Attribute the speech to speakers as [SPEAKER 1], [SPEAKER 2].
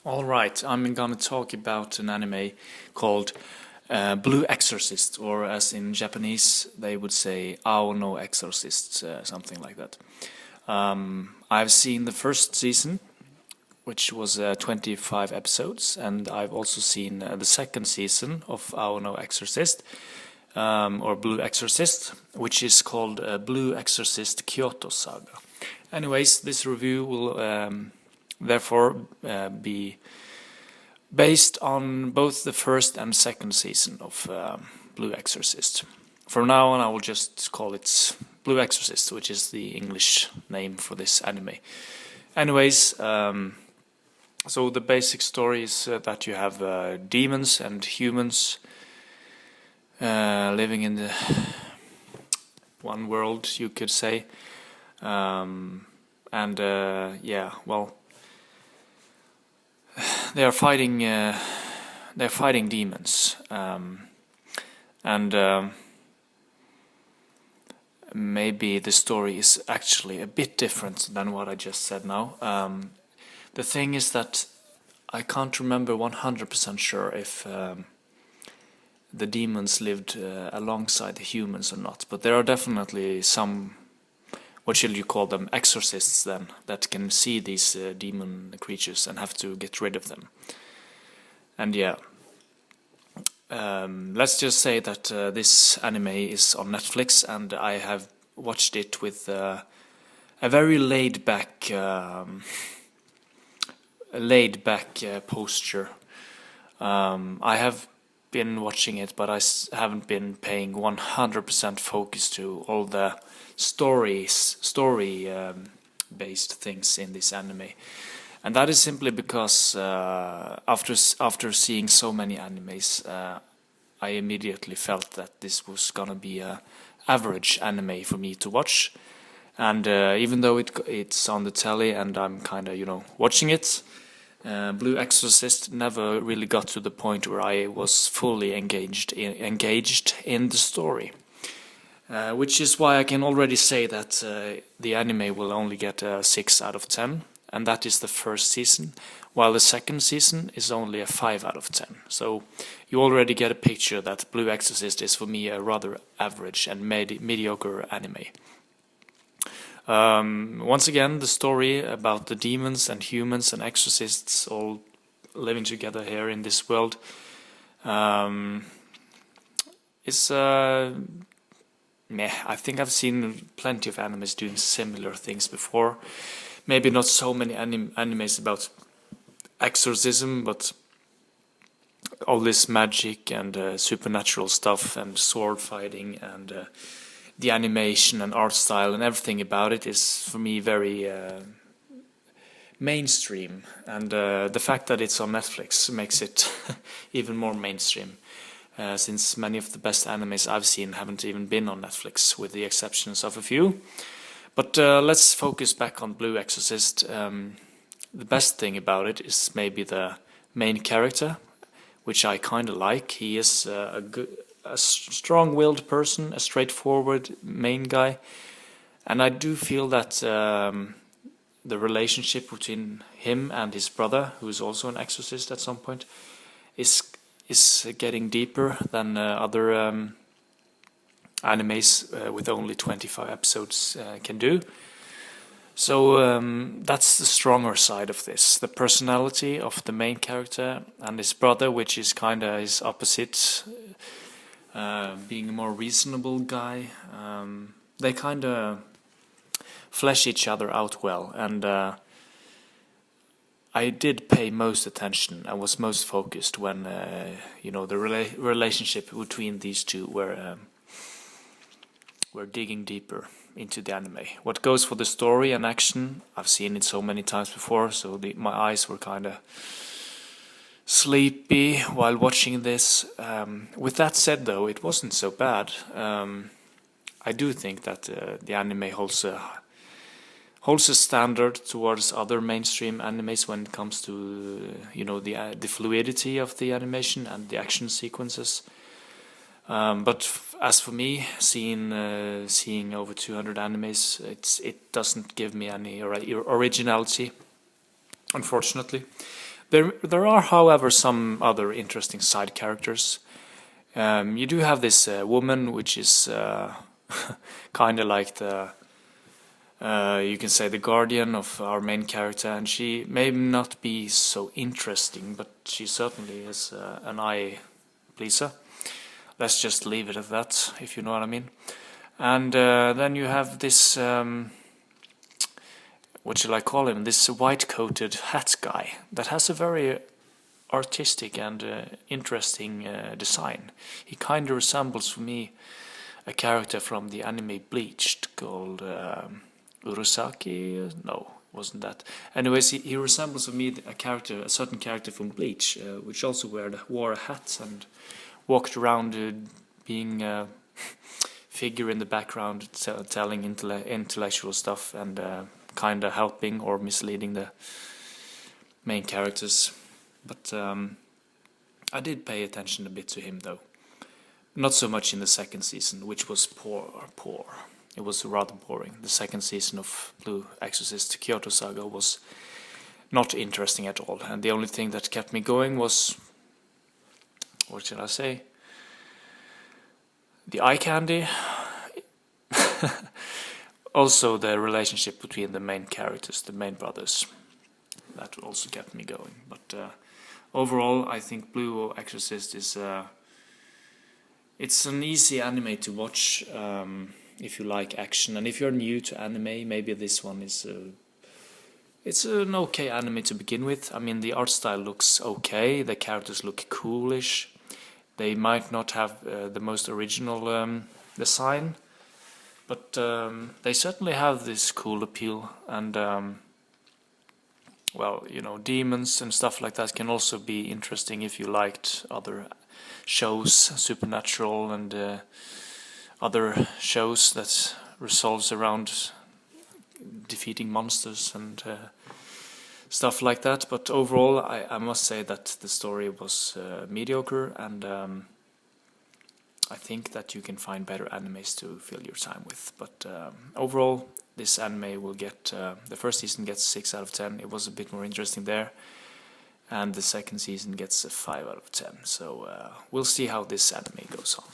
[SPEAKER 1] Alright, I'm gonna talk about an anime called Blue Exorcist, or as in Japanese they would say Ao no Exorcist, something like that. I've seen the first season, which was 25 episodes, and I've also seen the second season of Ao no Exorcist, or Blue Exorcist, which is called Blue Exorcist Kyoto Saga. Anyways, this review will therefore be based on both the first and second season of Blue Exorcist. From now on I will just call it Blue Exorcist, which is the English name for this anime. Anyways, so the basic story is that you have demons and humans living in the one world, you could say. Yeah, well, they are fighting. They're fighting demons, and maybe the story is actually a bit different than what I just said now. The thing is that I can't remember 100% sure if the demons lived alongside the humans or not, but there are definitely some, what should you call them, exorcists then, that can see these demon creatures and have to get rid of them. And yeah, let's just say that this anime is on Netflix, and I have watched it with a very laid-back posture. I have been watching it, but I haven't been paying 100% focus to all the story based things in this anime, and that is simply because after seeing so many animes, I immediately felt that this was gonna be a average anime for me to watch. And even though it's on the telly and I'm kind of watching it, Blue Exorcist never really got to the point where I was fully engaged in the story. Which is why I can already say that the anime will only get a 6 out of 10, and that is the first season, while the second season is only a 5 out of 10. So you already get a picture that Blue Exorcist is for me a rather average and mediocre anime. Once again, the story about the demons and humans and exorcists all living together here in this world is I think I've seen plenty of animes doing similar things before. Maybe not so many animes about exorcism, but all this magic and supernatural stuff and sword fighting and the animation and art style and everything about it is for me very mainstream. And the fact that it's on Netflix makes it even more mainstream. Since many of the best animes I've seen haven't even been on Netflix, with the exceptions of a few. But let's focus back on Blue Exorcist. The best thing about it is maybe the main character, which I kind of like. He is a strong-willed person, a straightforward main guy. And I do feel that the relationship between him and his brother, who is also an exorcist at some point, is getting deeper than other animes with only 25 episodes can do. So that's the stronger side of this, the personality of the main character and his brother, which is kind of his opposite, being a more reasonable guy. They kind of flesh each other out well, and I did pay most attention and was most focused when the relationship between these two were digging deeper into the anime. What goes for the story and action, I've seen it so many times before, so my eyes were kind of sleepy while watching this. With that said, though, it wasn't so bad. I do think that the anime holds a standard towards other mainstream animes when it comes to the fluidity of the animation and the action sequences. But as for me, seeing over 200 animes, it doesn't give me any originality, unfortunately. There are, however, some other interesting side characters. You do have this woman, which is kind of like you can say the guardian of our main character, and she may not be so interesting, but she certainly is an eye pleaser. Let's just leave it at that, if you know what I mean. And then you have this, what shall I call him? This white-coated hat guy that has a very artistic and interesting design. He kind of resembles, for me, a character from the anime Bleached called Urusaki. No, wasn't that. Anyways, he resembles, for me, a certain character from Bleach, which also wore a hat and walked around being a figure in the background, telling intellectual stuff and kind of helping or misleading the main characters. But I did pay attention a bit to him, though. Not so much in the second season, which was poor. It was rather boring. The second season of Blue Exorcist Kyoto Saga was not interesting at all. And the only thing that kept me going was, what should I say? The eye candy. Also the relationship between the main characters, the main brothers. That also kept me going. But overall, I think Blue Exorcist is it's an easy anime to watch if you like action, and if you're new to anime, maybe this one is it's an okay anime to begin with. I mean, the art style looks okay, the characters look coolish. They might not have the most original design, but they certainly have this cool appeal, and well, you know, demons and stuff like that can also be interesting if you liked other shows, supernatural and other shows that resolves around defeating monsters and stuff like that. But overall, I must say that the story was mediocre, and I think that you can find better animes to fill your time with. But overall, this anime will get, the first season gets 6 out of 10. It was a bit more interesting there. And the second season gets a 5 out of 10. So we'll see how this anime goes on.